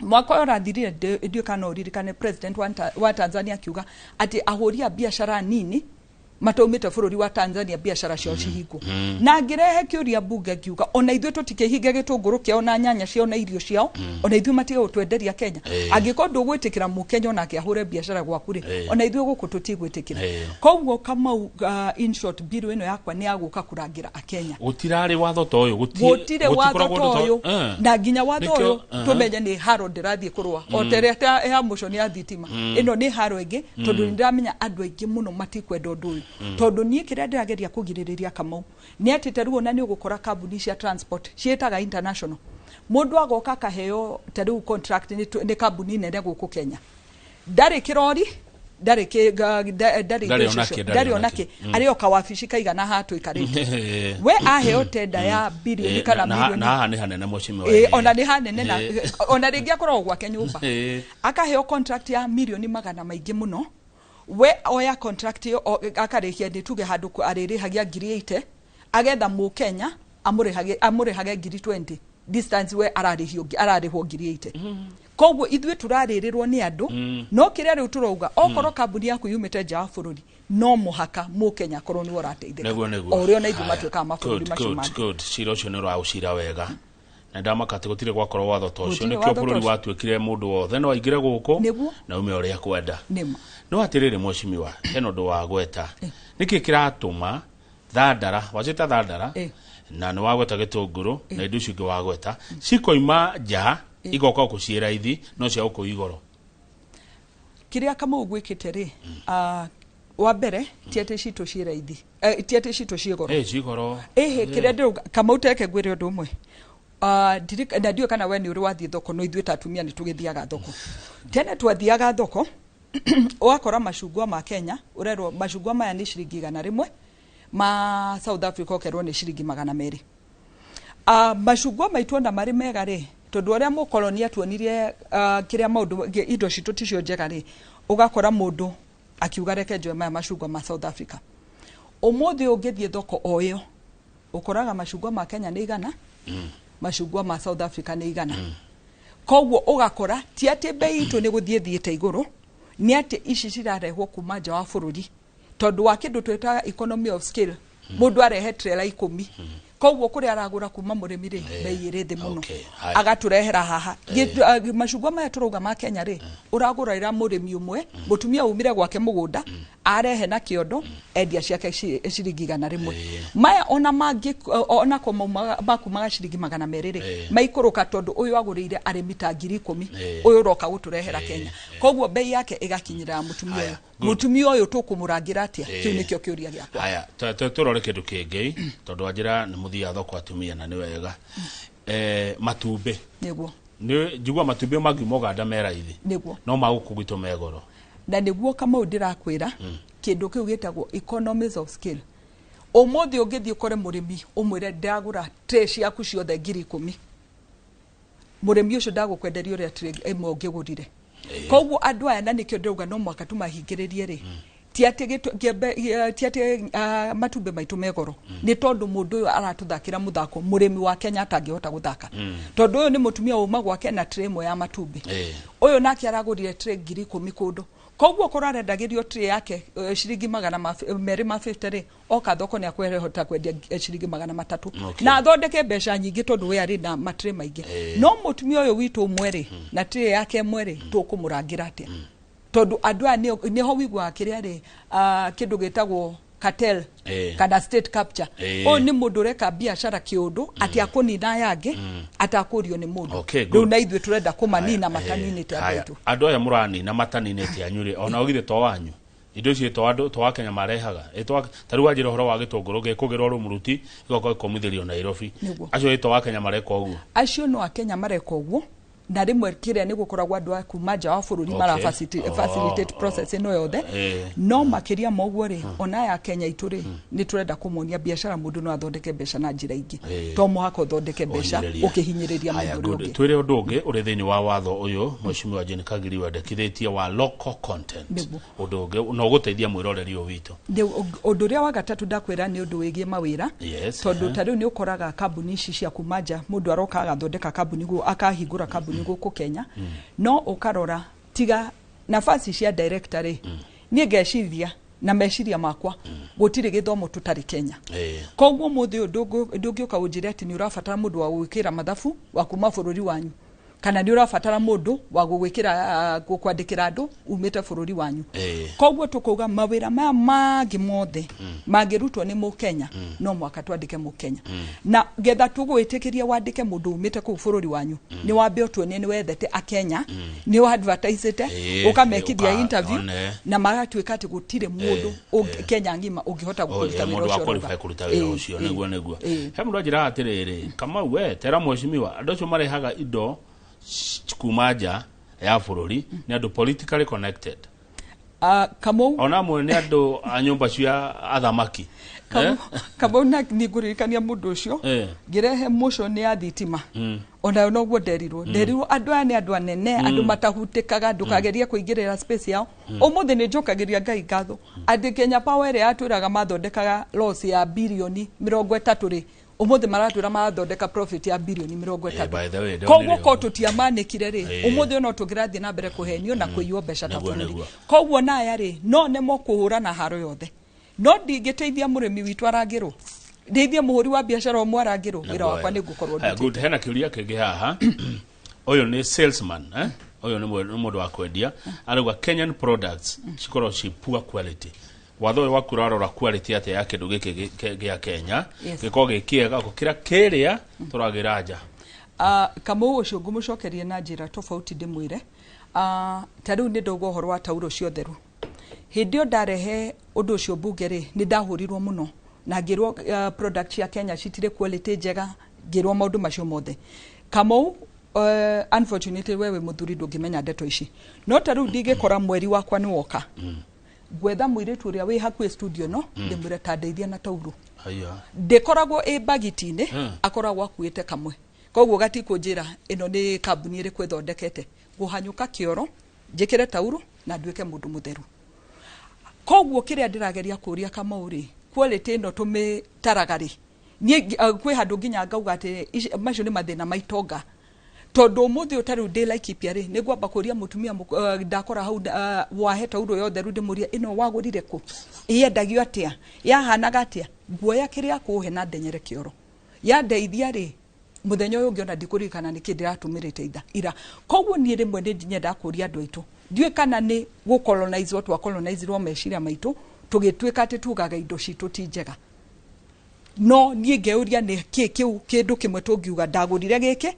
mwaka ũrathirire ndiũ kana ũririkane president wa Tanzania akiuga atĩ ahũri a biashara nini mataumite bururi wa Tanzania biashara cio cihingo na ngirehe kiuria bunge kiuga ona ithuĩ tũtikihinge gĩtũngũrũ kĩao na nyanya ciao na irio ciao ona ithuĩ matige gũtwenderia Kenya angĩkorwo ndũgwĩtĩkĩra mũkenya ona akĩahũre biashara gwaku rĩ ona ithuĩ gũkũ tũtigwĩtĩkĩra koguo Kamau in short bill ĩno yakwa nĩ yagũka kũrangĩra Akenya gũtirarĩ watho ta ũyũ gũtirĩ watho ta ũyũ na nginya watho ũyũ tũmenye nĩ haro ndĩrathiĩ kũrũa o tereta ya mũco nĩ ya thitima ĩno nĩ haro ĩngĩ tondũ nĩndĩramenya andũ aingĩ mũno matikwenda ũndũ ũyũ tondu nie kĩrĩa ndĩrageria kũgirĩrĩria Kamau nĩ atĩ tarĩu ona nĩ ũgũkora kambuni cia transport ciĩtaga international mũndũ agoka kaheo tarĩu contract nĩ kambuni nene gũkũ Kenya ndarĩ kĩrori ndarĩ onake arĩ oka wabici kaigana hatũ ikarĩte we aheo tenda ya bilioni kana milioni na nĩ hanene mũcimi wa ona nĩ hanene na ona rĩngĩ akorwo gwake nyũmba akaheo contract ya milioni magana maingĩ mũno we oya contract yo akarĩkia nĩ tuge handũ arĩrĩhagia 8,000 agetha mũkenya amũrĩhage 20 distance we ararĩhwo 8,000 koguo ithuĩ turarĩrĩrwo nĩ andũ no kĩrĩa rĩu turauga okorwo kambuni yaku yumĩte nja wa bũrũri no mũhaka mũkenya korwo nĩ ũrateithĩka o ũrĩa ona ithuĩ matuĩkaga mabũrũri macio mangĩ cira ũcio nĩ ũraũcira wega na ndamakate gũtirĩ gwakorwo watho ta ũcio nĩkĩo bũrũri watuĩkire mũndũ wothe no aingĩre gũkũ na ume ũrĩa kwenda no atĩrĩrĩ mũcimiwa hena ũndũ wa gweta nĩkĩ kĩratũma thandara wacita thandara na nĩ wagweta gĩtũngũrũ na indo icio ingĩ wagweta cikoima nja igoka gũciĩra ithi no cia gũkũ igoro kĩrĩa Kamau gwĩkĩte rĩ wa mbere tiete citũ ciĩra ithi tiete citũ ciĩgoro cigoro kĩrĩa ndĩrauga Kamau teke ngwĩre ũndũ ũmwe na ndiũ kana we nĩ ũrĩ wathiĩ thoko no ithuĩ tatumia nĩ tũgĩthiaga thoko tene twathiaga thoko ũgakora macungwa ma Kenya ũrerwo macungwa maya nĩ ciringi 100 ma South Africa ũkerwo nĩ ciringi 200 macungwa maitũ na marĩ mega rĩ tondũ ũrĩa mũkoloni atuonirie kĩrĩa maũndũ indo citũ ticio njega rĩ ũgakora mũndũ akiuga reke njoe maya macungwa ma South Africa ũmũthĩ ũngĩthiĩ thoko o ĩyo ũkoraga macungwa ma Kenya nĩ 100 macungwa ma South Africa nĩ 100 koguo ũgakora ti atĩ bei itũ nĩ gũthiĩte igũrũ nĩ atĩ ici cirarehwo kuma nja wa bũrũri tondũ wa kĩndũ twĩtaga economy of scale mũndũ arehe trailer 10 koguo kũrĩa aragũra kuma mũrĩmi rĩ bei ĩrĩ thĩ mũno agatũrehera haha macungwa maya tũrauga ma Kenya rĩ ũragũra ira mũrĩmi ũmwe mũtumia umire gwake mũgũnda arehe na kĩondo endia ciake ciringi 100 maya ona mangĩ ona makumaga ciringi 200 rĩ maikũrũka tondũ ũyũ agũrĩire arĩmi ta 10,000 ũyũ roka gũtũrehera Kenya koguo bei yake ĩgakinyĩra mũtumia ũyũ tũkũmũrangira atĩa kĩu nĩkĩo kĩũria gĩakwa haya tũrore kĩndũ kĩngĩ tondũ ajira nĩ mũthia thoko atumia na nĩ wega matumbĩ nĩguo nĩ njigua matumbĩ magiuma Uganda mera ithi no magũkũgwitwo megoro na nĩguo Kamau ndĩrakwĩra kĩndũ kĩu gĩtagwo economies of scale ũmũthĩ ũngĩthiĩ ũkore mũrĩmi ũmwĩre ndagũra tray ciaku ciothe 10,000 mũrĩmi ũcio ndagũkwenderia ũrĩa tray ĩmwe ũngĩgũrire koguo andũ aya na nĩkĩo ndĩrauga no mwaka tumahingĩrĩrie rĩ tiate matumbĩ maitũ megoro nĩ tondũ mũndũ ũyũ aratũthakĩra mũthako mũrĩmi wa Kenya atangĩhota gũthaka tondũ ũyũ nĩ mũtumia uma gwake na tray ĩmwe ya matumbĩ ũyũ nake aragũrire tray 10,000 kũndũ koguo kũrarendagĩrio tray yake ciringi 250 rĩ oka thoko nĩ akwehota kwendia ciringi 300 na athondeke mbeca nyingĩ tondũ we arĩ na matray maingĩ no mũtumia ũyũ witũ ũmwe rĩ na tray yake ĩmwe rĩ tũkũmũrangira atĩa tondu andũ aya niho wiguaga kĩrĩa rĩ kĩndũ gĩtagwo cartel kana state capture o nĩ mũndũ reka biashara kĩũndũ ati akũnina yange atakũrio nĩ mũndũ rĩu na ithuĩ turenda kũmanina mataninĩte andũ aya mũranina mataninĩte anyure ona ũgire to wanyu indo icio to wa Kenya marehaga tarĩu wanjĩra ũhoro wa gĩtũngũrũ gĩkũgĩrwo rũmuruti igoka gĩkomithĩrio Nairobi acio to wa Kenya mareka ũguo acio no a Kenya mareka ũguo na rĩmwe kĩrĩa nĩ gũkoragwo andũ a kuma nja wa bũrũri mara facilitate process ĩno yothe no makĩria moguo rĩ ona ya Kenya itũ rĩ nĩ turenda kũmonia biashara mũndũ no athondeke mbeca na njĩra ingĩ to mũhaka ũthondeke mbeca ũkĩhinyĩrĩria mũndũ ũngĩ twĩre ũndũ ũngĩ ũrĩ thĩinĩ wa watho ũyũ Mheshimiwa Jane Kagiri wendekithĩtie wa local content ũndũ ũngĩ no gũteithia mwĩroreri ũyũ witũ ũndũ ũrĩa wa gatatũ ndakwĩra nĩ ũndũ wĩgiĩ mawĩra tondũ tarĩu nĩ ũkoraga kambuni ici cia kuma nja mũndũ aroka agathondeka kambuni guo akahingũra kambuni gũkũ Kenya no ũkarora tiga nafasi cia director niĩ ngeciria na meciria makwa gutire githomo tutari Kenya koguo muthi ndungioka unjire ati ni urabatara mundu wa gwikira mathabu wa kuma bururi wanyu kana ni urabatara mundu wa gwikira kwandikira andu umite bururi wanyu koguo tukuga mawira maya mangi mothe mangirutwo ni Mukenya no mwaka twandike Mukenya na getha tugwitikiria wandike mundu umite ku bururi wanyu ni wambe utwene ni wethete a Kenya ni wa advertisete ukamekithia interview na magatwika ati gutire mundu Kenya ngima ungihota gukuruta wira ucio neguo he mundu ajira atiriri kama we tera mweshimiwa andu acio marehaga indo kumaja ya bururi ni andu politically connected kamo ona mwe ni andu anyumba cia athamaki kamo na ni ngurikania mundu ucio ngirehe motion ni ya thitima ona no gwo nderirwo andu ane andu anene andu matahutikaga ndukageria kuingirira space yao umuthi ni njokagiria Ngai ngatho andi Kenya Power atwiraga mathondekaga loss ya bilioni 30 ri umuthi maratwira mathondeka profit ya bilioni 30 koguo ko tutiamanikire ri umuthi no tugirathie na mbere kuhenio na kuiywo mbeca ta bururi koguo na aya ri no nemo kuhura na haro yothe no ndingiteithia murimi witu arangirwo ndeithia muhuri wa biashara omwe arangirwo wira wakwa ni gukorwo good hena kiuria kingi haha oyo ni salesman oyo ni mundu wa kwendia arauga Kenyan products cikorwo ci poor quality watho wa kurarora quality ate ya kindu giki gia Kenya giko gikiega gukira kiria turagiraja kama ucio ngumucokerie na njira tofauti ndimwire tariu ni ndogo horo wa tauro cio theru hindi ndarehe undu ucio bunge ri ni ndahurirwo muno na ngirwo product ya Kenya citire quality njega ngirwo maundu macio mothe kama unfortunately wewe muthuri ndungimenya ndeto ici no tariu ndigikora mweri wakwa ni woka gwetha mwiritu uria wi hakuhi studio no ndimwire ta ndeithia na tauro ndekoragwo bagitine akoragwo akuite kamwe koguo gati kunjira ino ni kambuni iri kwithondekete guhanyuka kioro njikire tauro na nduike mundu mutheru koguo kiria ndirageria kuria kama uri quality no tume taragari ni kwi handu nginya ngauga ati macio ni mathina maitonga tondu muthi utari ndi like ipiari ni gwamba kuria mutumia ndakora hau wahe tauro yothe rundi muria ino wagurire ku yendagio atia yahanaga atia guoya kiria kuhe na ndenyere kioro ya ndeithia ri muthenya uyu ngiona ndikurikana ni kindi ratumirite ira koguo ni rimwe ndi nyenda kuria andu aitu ndiwe kana ni gukolonize watu wa colonize ro meciria maitu tugitwika ati tugaga indo citu ti njega no nie ngeuria ni kiu kindu kimwe tungiuga ndagurire giki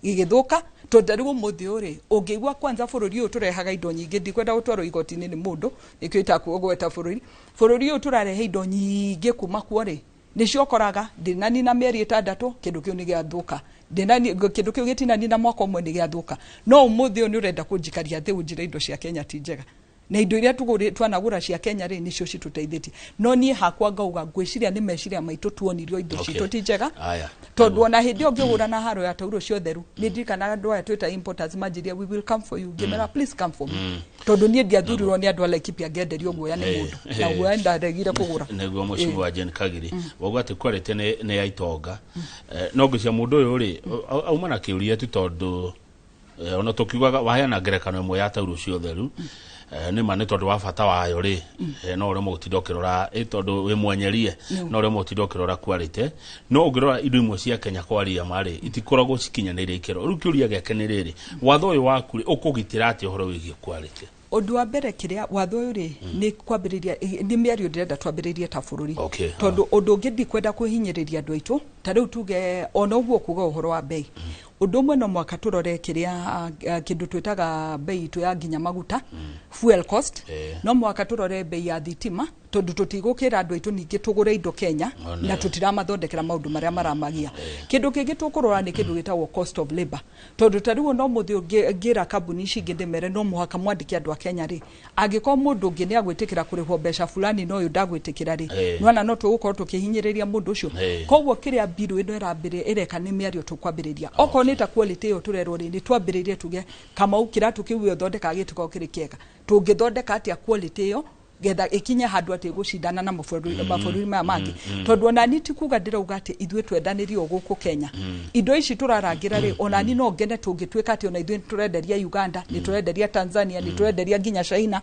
gigithuka tondariwo muthi uri ungiigwa kwanza bururi uyu turehaga indo nyingi ndikwenda gutwaro igoti-ini ni mundu nikio itakuogweta bururi uyu turarehe indo nyingi kuma kuori nicio koraga ndinani na mieri 6 kindu kiu ni giathuka ndinani kindu kiu gitinani na mwaka umwe ni giathuka no umuthi uyu ni urenda kunjikaria thi unjire indo cia Kenya ti njega na indo iria twanagura cia Kenya ri nicio cituteithitie no nie hakwa ngauga ngwiciria ni meciria maitu tuonirio indo citu ti njega tondu ona hindi ongigura na haro ya tauro cio theru ni ndikana andu aya twita importers majiria we will come for you gemera please come for me tondu nie ndiathurirwo ni andu ala ikipia ngenderio guoya ni mundu na guoya ndaregire kugura neguo mucimu wa Jen Kagiri wauga ati quality ni ya itonga no ngwicia mundu uyu ri auma na kiuria tu tondu ona tukiugaga waheana ngerekano imwe ya tauro cio theru ni mane tondu wa bata wayo ri no ure mutindokirora tondu we mwenyerie no ure mutindokirora quality no ungirora indo imwe cia Kenya kwaria mari itikoragwo cikinyanire ikero ru kiuria geke ni riri watho uyu waku ri ukugitira ati uhoro wigie quality undu wa mbere kiria watho uyu ri ni kwambiriria ni miario ndirenda twambiririe ta bururi tondu undu ungi ndikwenda kuhinyiriria andu aitu ta riu tuge ona uguo kuga uhoro wa bei undu mwe no mwaka turore kiria kindu twitaga bei tu ya nginya maguta fuel cost no mwaka turore bei ya thitima tondu tutigukira andu aitu ningi tugure indo Kenya na tutiramathondekera maundu maria maramagia kindu kingi tukurora ni kindu gitagwo cost of labor tondu tariwo no muthi ngira kambuni ici ingi ndimere no muhaka mwandike andu a Kenya ri angiko mundu ungi ni agwitikira kurihwo mbeca fulani no yu ndagwitikira ri nwana no tugukorwo tukihinyiriria mundu ucio koguo kiria biru ino irambire ireka ni miario tukwambiriria oko ni ta quality yo turerwo ri ni twambiririe tuge kama ukira tukiwe thondeka gituko kiri kiega tungithondeka atia quality yo getha ikinya handu ati gucindana na mabũrũri maya mangi tondu ona ni tikuga ndirauga ati ithwe twendanirio guku Kenya indo ici turarangira ri ona ni no ngene tungitwika ati ona ithwe turenderia Uganda ni turenderia Tanzania ni turenderia nginya China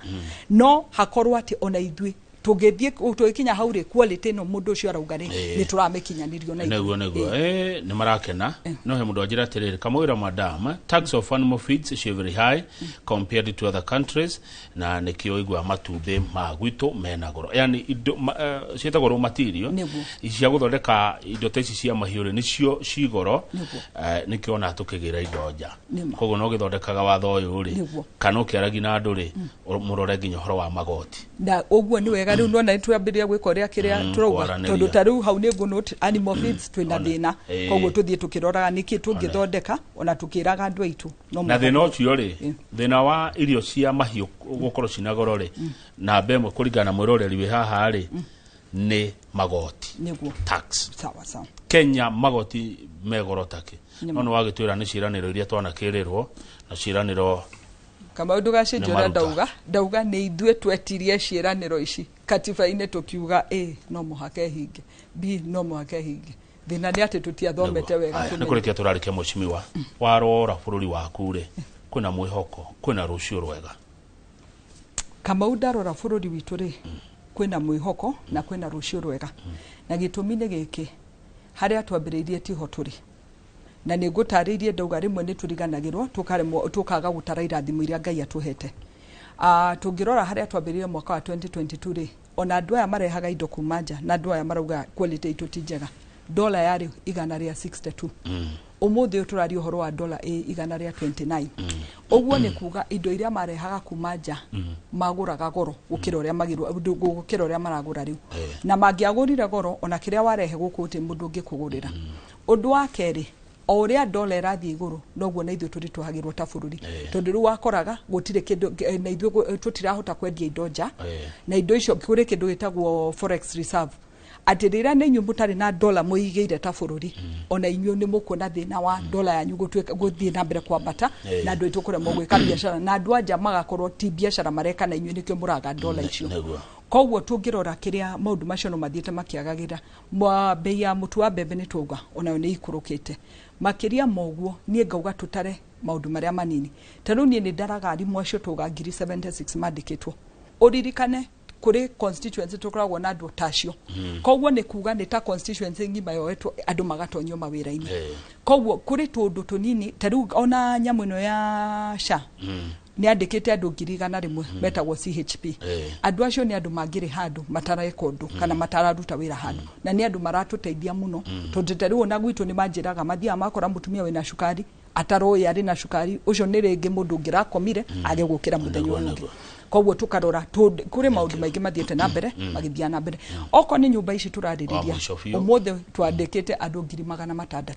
no hakorwo ati ona ithwe tugithie tukinya hau ri quality no mundu cio arauga ri ni turamekinyanirio na nego ni marakena no he mundu ajira tiriri kamwira madam tax of animal feeds is very high compared to other countries na nikio igwa matumbe magwitu mena goro yani indo cieta goro material cia guthondeka indo teci cia mahiure nicio cigoro nikio na tukigira indo nja koguo no githondekaga watho uyu ri kana ukiaragi na andu ri murore nginya horo wa magoti na oguo ni wega riu nona nitwambiria gwika uria kiria turauga tondu tariu hau ni gunot animal feeds twina thina koguo tuthie tukiroraga niki tungithondeka ona tukiraga andu aitu na thina ucio ri thina wa irio cia mahiu gukorwo cina goro ri na mbemwe kuringana mwiroreri wi haha ri ni magoti tax sawa Kenya magoti megoro take no wagitwira ni ciraniro iria twana kirirwo na ciraniro kama ndugacenjora ndauga ni ithue twetirie ciraniro ici katiba-ine tukiuga A no muhake hinge B no muhake hinge thina ni ati tutiathomete wega ni kurikia turarikia mucimiwa warora bururi waku ri kwina mwihoko kwina rucio rwega kama ndarora bururi witu ri kwina mwihoko na kwina rucio rwega na gitumi ni giki haria twambiriirie tiho turi na ni ngutariirie ndauga rimwe ni turiganagirwo tukaga gutara irathimo iria Ngai atuhete tungirora haria twambiriirie mwaka wa 2022 ri ona andu aya marehaga indo kuma nja na andu aya marauga quality itu ti njega dola yari igana ria 62 umuthi turari uhoro wa dola igana ria 29 oguo ni kuga indo iria marehaga kuma nja maguraga goro gukira uria magirwo gukira uria maragura riu na mangiagurire goro ona kiria warehe guku ti mundu ngikugurira undu wa keri o uria dola irathie iguru noguo na ithu turi tuhagirwo ta bururi tondu ru wakoraga gutire kindu na ithu tutirahota kwendia indo nja na indo icio kuri kindu gitagwo forex reserve atirira ne nyumbu tari na dola muigeire ta bururi ona inyu ni mukuona thina wa dola yanyu guthie na mbere kwambata na andu itukure mogwika biashara na andu anja magakorwo ti biashara mareka na inyu nikyo muraga dola icio koguo tungirora kiria maundu macio no mathiete makiagagira bei ya mutu wa mbembe ni tuga ona ni ikurukite makiria moguo nie ngauga tutare maundu maria manini tanu nie ni ndaraga arimu acio tuga 76 mandikitwo uririkane kuri constituency tukoragwo na andu tacio koguo ni kuga ni ta constituency ngima yoetwo andu magatonyo mawira-ini koguo kuri tundu tunini tariu ona nyamu ino ya sha ni andikite andu 100,000 metagwo CHP andu acio ni andu mangiri handu mataraekondu kana matararuta wira handu na ni andu maratuteithia muno tondu tariu ona gwitu ni manjiraga mathia makora mutumia wina shukari ataro yari na shukari ucio ni ringi mundu ngirakomire age gukira muthenya ungi koguo tukarora kuri maundu maingi mathiete na mbere magithia na mbere oko ni nyumba ici turaririria umuthe twandikite andu 600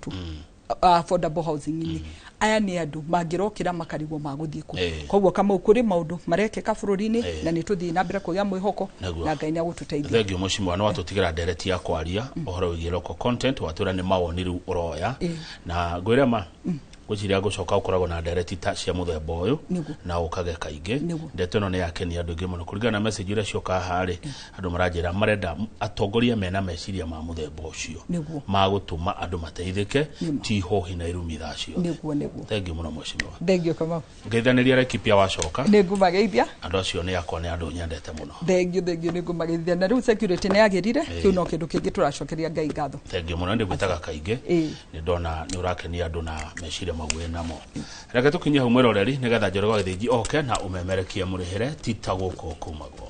affordable housing ni aya ni andu mangirokira makarigwo maguthie ku koguo kama kuri maundu marekeka bururi-ini na ni tuthii na mbere kugia mwihoko na Ngai ni agututeithia thengio mucimwa no watutigira ndereti ya kwaria ohoro wigi local content watura ni mawoni riu uroya na ngwira ma guciria gucoka ukoragwo na ndereti ta cia muthemba uyu na ukage kaingi ndeto no ni yakenia andu ingi muno kuringana na message ira cioka hari andu maranjira marenda atongoria mena meciria ma muthemba ucio magutuma andu mateithike ti hohi na irumi thacio thengio muno mucimwa thengio kama ngeithaniria rekipia wacoka ningumageithia andu acio ni akwa ni andu nyendete muno thengio ningumageithia na riu security ni yagirire kiu no kindu kingi turacokeria Ngai ngatho thengio muno ndi gwitaga kaingi ni ndona ni urakenia andu na meciria magwe namo reke tukinyia humwero reri nigetha njoroga githiji oke na umemerekie murihire titaguko kumagwo